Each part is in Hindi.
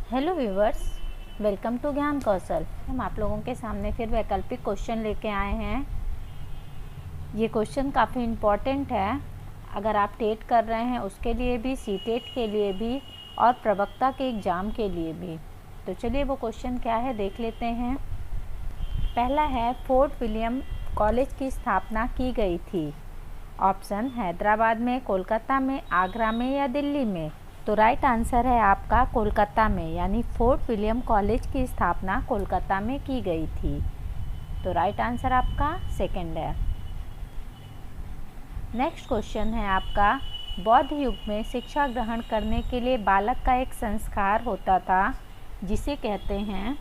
हेलो व्यूवर्स, वेलकम टू ज्ञान कौशल। हम आप लोगों के सामने फिर वैकल्पिक क्वेश्चन लेके आए हैं। ये क्वेश्चन काफ़ी इम्पॉर्टेंट है। अगर आप टेट कर रहे हैं उसके लिए भी, सीटेट के लिए भी और प्रवक्ता के एग्ज़ाम के लिए भी। तो चलिए वो क्वेश्चन क्या है देख लेते हैं। पहला है, फोर्ट विलियम कॉलेज की स्थापना की गई थी। ऑप्शन हैदराबाद में, कोलकाता में, आगरा में या दिल्ली में। तो राइट आंसर है आपका कोलकाता में, यानी फोर्ट विलियम कॉलेज की स्थापना कोलकाता में की गई थी। तो राइट आंसर आपका सेकंड है। नेक्स्ट क्वेश्चन है आपका, बौद्ध युग में शिक्षा ग्रहण करने के लिए बालक का एक संस्कार होता था जिसे कहते हैं।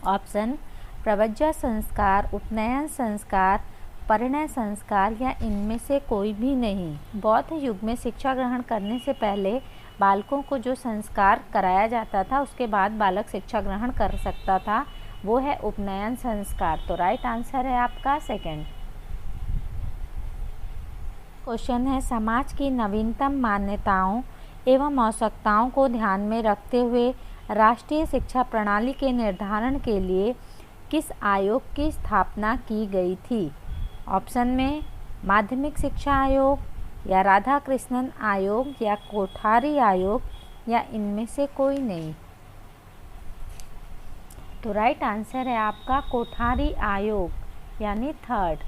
ऑप्शन प्रव्रज्या संस्कार, उपनयन संस्कार, परिणय संस्कार या इनमें से कोई भी नहीं। बौद्ध युग में शिक्षा ग्रहण करने से पहले बालकों को जो संस्कार कराया जाता था उसके बाद बालक शिक्षा ग्रहण कर सकता था, वो है उपनयन संस्कार। तो राइट आंसर है आपका सेकंड। क्वेश्चन है, समाज की नवीनतम मान्यताओं एवं आवश्यकताओं को ध्यान में रखते हुए राष्ट्रीय शिक्षा प्रणाली के निर्धारण के लिए किस आयोग की स्थापना की गई थी। ऑप्शन में माध्यमिक शिक्षा आयोग या राधा कृष्णन आयोग या कोठारी आयोग या इनमें से कोई नहीं। तो राइट आंसर है आपका कोठारी आयोग, यानी थर्ड।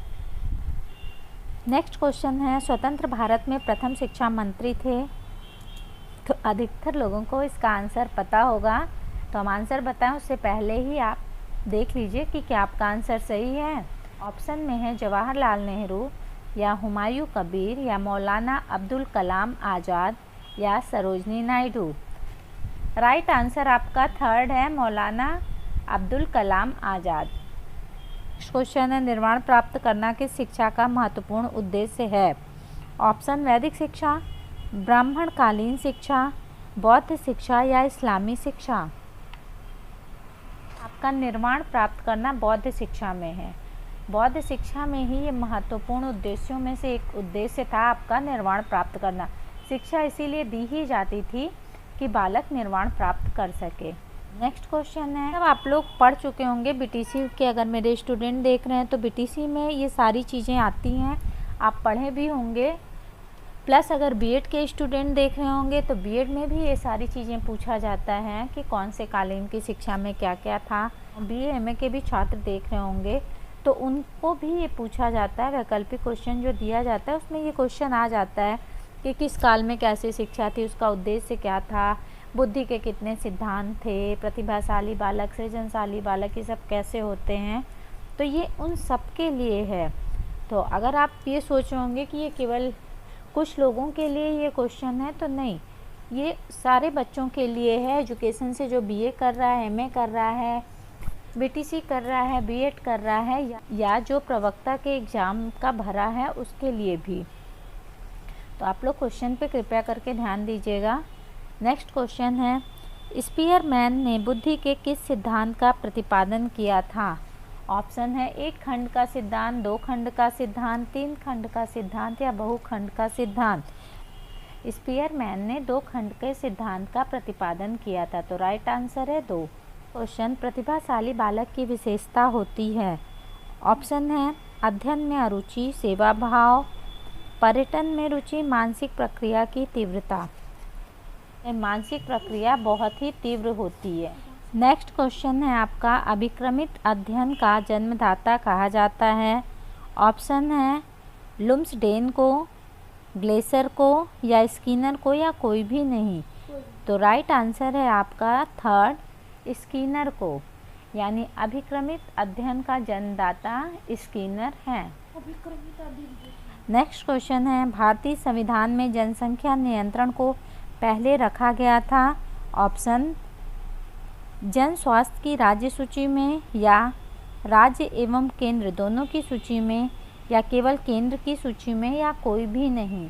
नेक्स्ट क्वेश्चन है, स्वतंत्र भारत में प्रथम शिक्षा मंत्री थे। तो अधिकतर लोगों को इसका आंसर पता होगा, तो हम आंसर बताएं उससे पहले ही आप देख लीजिए कि क्या आपका आंसर सही है। ऑप्शन में है जवाहरलाल नेहरू या हुमायूं कबीर या मौलाना अब्दुल कलाम आज़ाद या सरोजनी नायडू। राइट आंसर आपका थर्ड है, मौलाना अब्दुल कलाम आज़ाद। क्वेश्चन है, निर्वाण प्राप्त करना किस शिक्षा का महत्वपूर्ण उद्देश्य है। ऑप्शन वैदिक शिक्षा, ब्राह्मणकालीन शिक्षा, बौद्ध शिक्षा या इस्लामी शिक्षा। आपका निर्वाण प्राप्त करना बौद्ध शिक्षा में है। बौद्ध शिक्षा में ही ये महत्वपूर्ण उद्देश्यों में से एक उद्देश्य था आपका निर्वाण प्राप्त करना। शिक्षा इसीलिए दी ही जाती थी कि बालक निर्वाण प्राप्त कर सके। नेक्स्ट क्वेश्चन है, अब आप लोग पढ़ चुके होंगे बीटीसी के, अगर मेरे स्टूडेंट देख रहे हैं तो बीटीसी में ये सारी चीज़ें आती हैं, आप पढ़े भी होंगे। प्लस अगर बीएड के स्टूडेंट देख रहे होंगे तो बीएड में भी ये सारी चीज़ें पूछा जाता है कि कौन से कालीन की शिक्षा में क्या क्या था। बीए एमए के भी छात्र देख रहे होंगे तो उनको भी ये पूछा जाता है। वैकल्पिक क्वेश्चन जो दिया जाता है उसमें ये क्वेश्चन आ जाता है कि किस काल में कैसी शिक्षा थी, उसका उद्देश्य क्या था, बुद्धि के कितने सिद्धांत थे, प्रतिभाशाली बालक, सृजनशाली बालक, ये सब कैसे होते हैं। तो ये उन सब के लिए है। तो अगर आप ये सोच रहे होंगे कि ये केवल कुछ लोगों के लिए ये क्वेश्चन है, तो नहीं, ये सारे बच्चों के लिए है। एजुकेशन से जो बीए कर रहा है, एमए कर रहा है, बीटीसी कर रहा है, बीएड कर रहा है या जो प्रवक्ता के एग्ज़ाम का भरा है उसके लिए भी। तो आप लोग क्वेश्चन पे कृपया करके ध्यान दीजिएगा। नेक्स्ट क्वेश्चन है, स्पीयरमैन ने बुद्धि के किस सिद्धांत का प्रतिपादन किया था। ऑप्शन है एक खंड का सिद्धांत, दो खंड का सिद्धांत, तीन खंड का सिद्धांत या बहुखंड का सिद्धांत। स्पीयरमैन ने दो खंड के सिद्धांत का प्रतिपादन किया था। तो राइट आंसर है दो। क्वेश्चन, प्रतिभाशाली बालक की विशेषता होती है। ऑप्शन है अध्ययन में अरुचि, सेवा भाव, पर्यटन में रुचि, मानसिक प्रक्रिया की तीव्रता। मानसिक प्रक्रिया बहुत ही तीव्र होती है। नेक्स्ट क्वेश्चन है आपका, अभिक्रमित अध्ययन का जन्मदाता कहा जाता है। ऑप्शन है लुम्सडेन को, ग्लेसर को या स्किनर को या कोई भी नहीं। तो राइट आंसर है आपका थर्ड, स्किनर को, यानी अभिक्रमित अध्ययन का जन्मदाता स्किनर हैं। नेक्स्ट क्वेश्चन है, भारतीय संविधान में जनसंख्या नियंत्रण को पहले रखा गया था। ऑप्शन जन स्वास्थ्य की राज्य सूची में या राज्य एवं केंद्र दोनों की सूची में या केवल केंद्र की सूची में या कोई भी नहीं।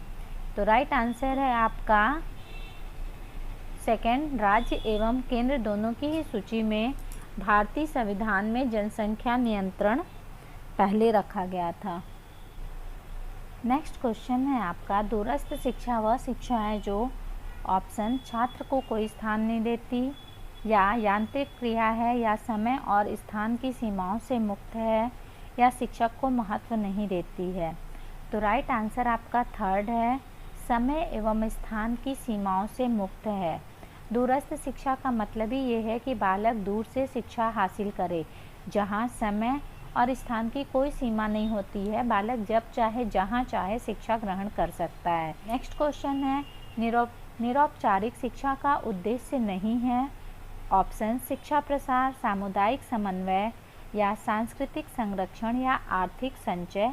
तो राइट आंसर है आपका सेकंड, राज्य एवं केंद्र दोनों की ही सूची में भारतीय संविधान में जनसंख्या नियंत्रण पहले रखा गया था। नेक्स्ट क्वेश्चन है आपका, दूरस्थ शिक्षा वह शिक्षा है जो ऑप्शन छात्र को कोई स्थान नहीं देती, या यांत्रिक क्रिया है, या समय और स्थान की सीमाओं से मुक्त है, या शिक्षक को महत्व नहीं देती है। तो राइट आंसर आपका थर्ड है, समय एवं स्थान की सीमाओं से मुक्त है। दूरस्थ शिक्षा का मतलब ही ये है कि बालक दूर से शिक्षा हासिल करे, जहाँ समय और स्थान की कोई सीमा नहीं होती है। बालक जब चाहे जहाँ चाहे शिक्षा ग्रहण कर सकता है। नेक्स्ट क्वेश्चन है, निरौपचारिक शिक्षा का उद्देश्य नहीं है। ऑप्शन शिक्षा प्रसार, सामुदायिक समन्वय, या सांस्कृतिक संरक्षण, या आर्थिक संचय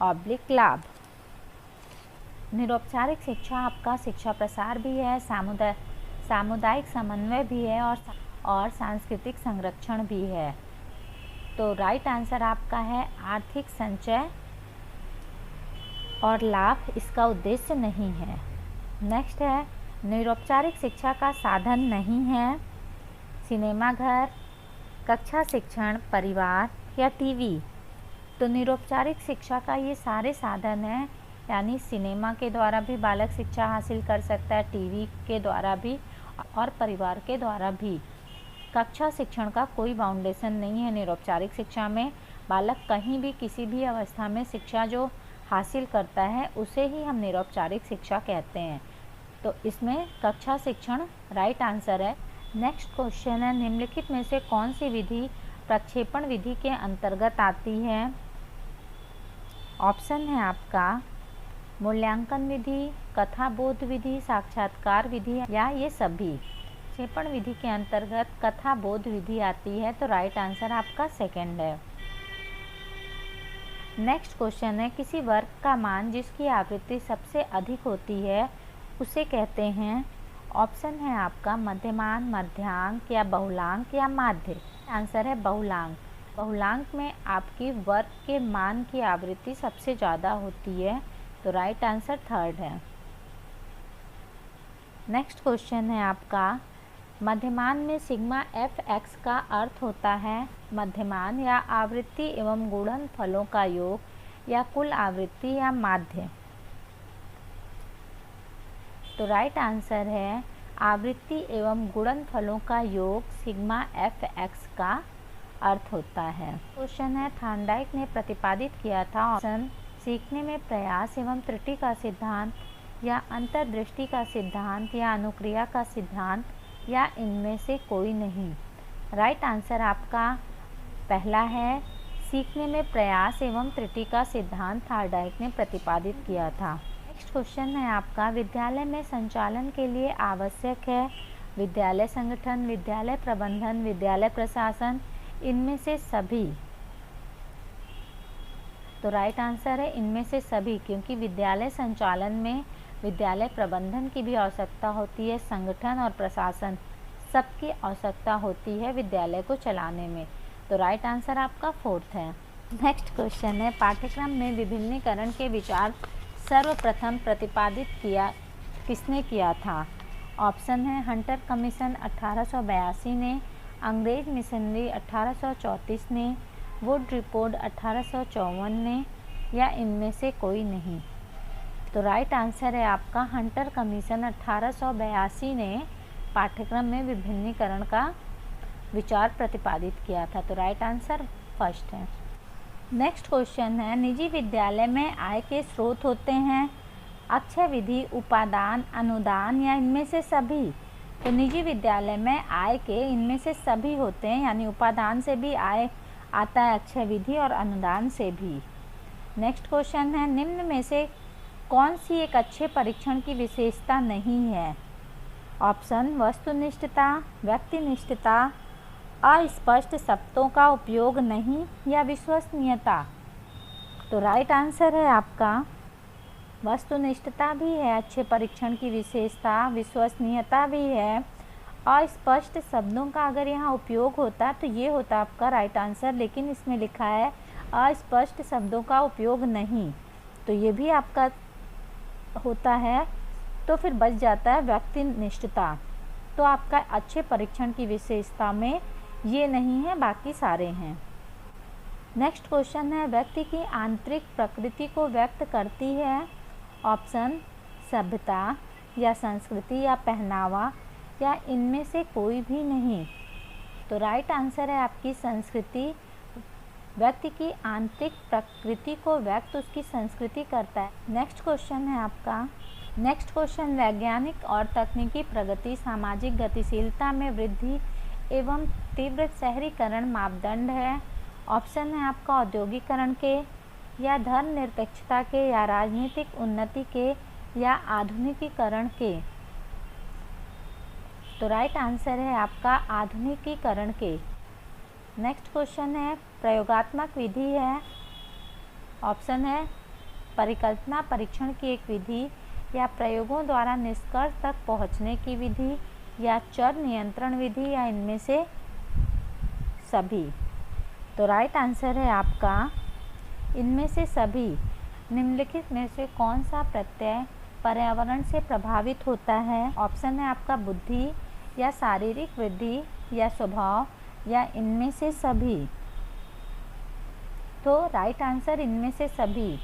ऑब्लिक लाभ। निरौपचारिक शिक्षा आपका शिक्षा प्रसार भी है, सामुदायिक समन्वय भी है, और सांस्कृतिक संरक्षण भी है। तो राइट आंसर आपका है आर्थिक संचय और लाभ इसका उद्देश्य नहीं है। नेक्स्ट है, निरौपचारिक शिक्षा का साधन नहीं है। सिनेमा घर, कक्षा शिक्षण, परिवार, या टीवी। तो निरौपचारिक शिक्षा का ये सारे साधन हैं, यानी सिनेमा के द्वारा भी बालक शिक्षा हासिल कर सकता है, टीवी के द्वारा भी और परिवार के द्वारा भी। कक्षा शिक्षण का कोई बाउंडेशन नहीं है निरौपचारिक शिक्षा में। बालक कहीं भी किसी भी अवस्था में शिक्षा जो हासिल करता है उसे ही हम निरौपचारिक शिक्षा कहते हैं। तो इसमें कक्षा शिक्षण राइट आंसर है। नेक्स्ट क्वेश्चन है, निम्नलिखित में से कौन सी विधि प्रक्षेपण विधि के अंतर्गत आती है। ऑप्शन है आपका मूल्यांकन विधि, कथाबोध विधि, साक्षात्कार विधि, या ये सभी। प्रक्षेपण विधि के अंतर्गत कथाबोध विधि आती है, तो राइट आंसर आपका सेकंड है। नेक्स्ट क्वेश्चन है, किसी वर्ग का मान जिसकी आवृत्ति सबसे अधिक होती है उसे कहते हैं। ऑप्शन है आपका मध्यमान, मध्यांक, या बहुलांक, या माध्य। आंसर है बहुलांक। बहुलांक में आपकी वर्ग के मान की आवृत्ति सबसे ज़्यादा होती है, तो राइट आंसर थर्ड है। नेक्स्ट क्वेश्चन है आपका, मध्यमान में सिग्मा एफ एक्स का अर्थ होता है। मध्यमान या आवृत्ति एवं गुणन फलों का योग, या कुल आवृत्ति, या माध्य। तो राइट आंसर है आवृत्ति एवं गुणन फलों का योग सिग्मा एफ एक्स का अर्थ होता है। क्वेश्चन है, थार्नडाइक ने प्रतिपादित किया था। ऑप्शन सीखने में प्रयास एवं त्रुटि का सिद्धांत, या अंतर्दृष्टि का सिद्धांत, या अनुक्रिया का सिद्धांत, या इनमें से कोई नहीं। राइट आंसर आपका पहला है, सीखने में प्रयास एवं त्रुटि का सिद्धांत थार्नडाइक ने प्रतिपादित किया था। नेक्स्ट क्वेश्चन है आपका, विद्यालय में संचालन के लिए आवश्यक है विद्यालय संगठन, विद्यालय प्रबंधन, विद्यालय प्रशासन, इनमें से सभी। तो राइट आंसर है इनमें से सभी, क्योंकि विद्यालय संचालन में विद्यालय प्रबंधन की भी आवश्यकता होती है, संगठन और प्रशासन सबकी आवश्यकता होती है विद्यालय को चलाने में। तो राइट आंसर आपका फोर्थ है। नेक्स्ट क्वेश्चन है, पाठ्यक्रम में विभिन्नीकरण के विचार सर्वप्रथम प्रतिपादित किसने किया था। ऑप्शन है हंटर कमीशन 1882 ने, अंग्रेज मिशनरी 1834 ने, वुड रिपोर्ट 1854 ने, या इनमें से कोई नहीं। तो राइट आंसर है आपका हंटर कमीशन 1882 ने पाठ्यक्रम में विभिन्नीकरण का विचार प्रतिपादित किया था। तो राइट आंसर फर्स्ट है। नेक्स्ट क्वेश्चन है, निजी विद्यालय में आय के स्रोत होते हैं अक्षय विधि, उपादान, अनुदान, या इनमें से सभी। तो निजी विद्यालय में आय के इनमें से सभी होते हैं, यानी उपादान से भी आय आता है, अक्षय विधि और अनुदान से भी। नेक्स्ट क्वेश्चन है, निम्न में से कौन सी एक अच्छे परीक्षण की विशेषता नहीं है। ऑप्शन वस्तुनिष्ठता, व्यक्तिनिष्ठता, अस्पष्ट शब्दों का उपयोग नहीं, या विश्वसनीयता। तो राइट आंसर है आपका वस्तुनिष्ठता भी है अच्छे परीक्षण की विशेषता, विश्वसनीयता भी है। अस्पष्ट शब्दों का अगर यहाँ उपयोग होता तो ये होता आपका राइट आंसर, लेकिन इसमें लिखा है अस्पष्ट शब्दों का उपयोग नहीं, तो ये भी आपका होता है, तो फिर बच जाता है व्यक्तिनिष्ठता। तो आपका अच्छे परीक्षण की विशेषता में ये नहीं है, बाकी सारे हैं। नेक्स्ट क्वेश्चन है, व्यक्ति की आंतरिक प्रकृति को व्यक्त करती है। ऑप्शन सभ्यता, या संस्कृति, या पहनावा, या इनमें से कोई भी नहीं। तो राइट आंसर है आपकी संस्कृति व्यक्ति की आंतरिक प्रकृति को व्यक्त उसकी संस्कृति करता है। नेक्स्ट क्वेश्चन है आपका, नेक्स्ट क्वेश्चन, वैज्ञानिक और तकनीकी प्रगति सामाजिक गतिशीलता में वृद्धि एवं तीव्र शहरीकरण मापदंड है। ऑप्शन है आपका औद्योगिकरण के, या धर्मनिरपेक्षता के, या राजनीतिक उन्नति के, या आधुनिकीकरण के। तो राइट आंसर है आपका आधुनिकीकरण के। नेक्स्ट क्वेश्चन है, प्रयोगात्मक विधि है। ऑप्शन है परिकल्पना परीक्षण की एक विधि, या प्रयोगों द्वारा निष्कर्ष तक पहुंचने की विधि, या चर नियंत्रण विधि, या इनमें से सभी। तो राइट आंसर है आपका इनमें से सभी। निम्नलिखित में से कौन सा प्रत्यय पर्यावरण से प्रभावित होता है? ऑप्शन है आपका बुद्धि, या शारीरिक वृद्धि, या स्वभाव, या इनमें से सभी। तो राइट आंसर इनमें से सभी,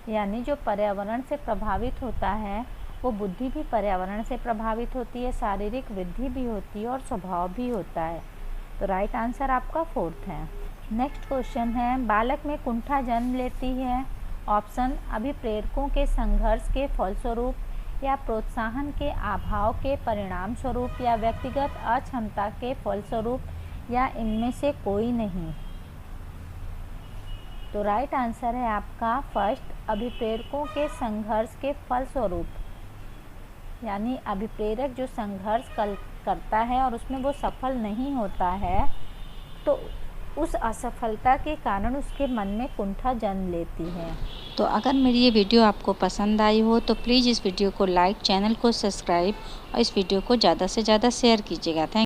यानी जो पर्यावरण से प्रभावित होता है वो बुद्धि भी पर्यावरण से प्रभावित होती है, शारीरिक वृद्धि भी होती है और स्वभाव भी होता है। तो राइट आंसर आपका फोर्थ है। नेक्स्ट क्वेश्चन है, बालक में कुंठा जन्म लेती है। ऑप्शन अभिप्रेरकों के संघर्ष के फलस्वरूप, या प्रोत्साहन के अभाव के परिणाम स्वरूप, या व्यक्तिगत अक्षमता के फलस्वरूप, या इनमें से कोई नहीं। तो राइट आंसर है आपका फर्स्ट, अभिप्रेरकों के संघर्ष के फलस्वरूप, यानी अभिप्रेरक जो संघर्ष करता है और उसमें वो सफल नहीं होता है, तो उस असफलता के कारण उसके मन में कुंठा जन्म लेती है। तो अगर मेरी ये वीडियो आपको पसंद आई हो तो प्लीज़ इस वीडियो को लाइक, चैनल को सब्सक्राइब और इस वीडियो को ज़्यादा से ज़्यादा शेयर कीजिएगा। थैंक